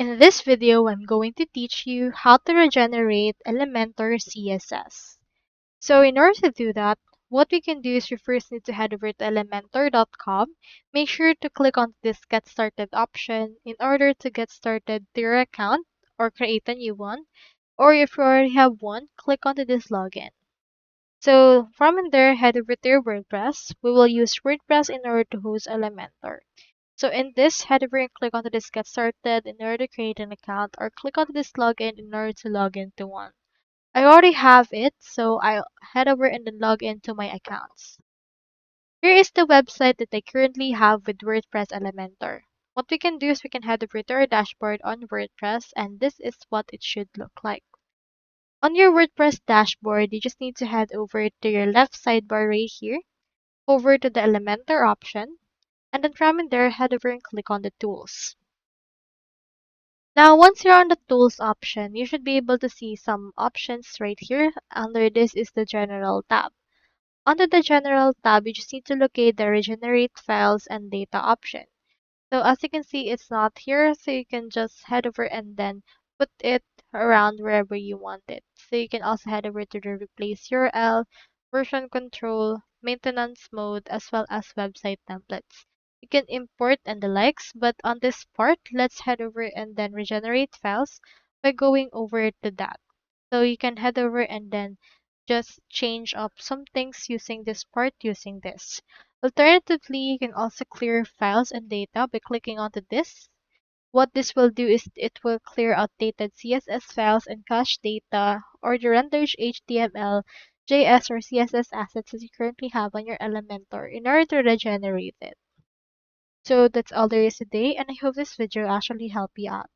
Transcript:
In this video, I'm going to teach you how to regenerate Elementor CSS. So in order to do that, what we can do is we first need to head over to elementor.com. Make sure to click on this Get Started option in order to get started to your account or create a new one. Or if you already have one, click onto this login. So from in there, head over to your WordPress. We will use WordPress in order to host Elementor. So in this, head over and click onto this Get Started in order to create an account, or click onto this Login in order to log into one. I already have it, so I'll head over and then log into my accounts. Here is the website that I currently have with WordPress Elementor. What we can do is we can head over to our dashboard on WordPress, and this is what it should look like. On your WordPress dashboard, you just need to head over to your left sidebar right here, over to the Elementor option, and then from in there, head over and click on the tools. Now, once you're on the tools option, you should be able to see some options right here. Under this is the general tab. Under the general tab, you just need to locate the regenerate files and data option. So as you can see, it's not here, so you can just head over and then put it around wherever you want it. So you can also head over to the replace URL, version control, maintenance mode, as well as website templates. You can import and the likes, but on this part, let's head over and then regenerate files by going over to that. So you can head over and then just change up some things using this part using this. Alternatively, you can also clear files and data by clicking onto this. What this will do is it will clear outdated CSS files and cache data or the rendered HTML, JS, or CSS assets that you currently have on your Elementor in order to regenerate it. So that's all there is today, and I hope this video actually helped you out.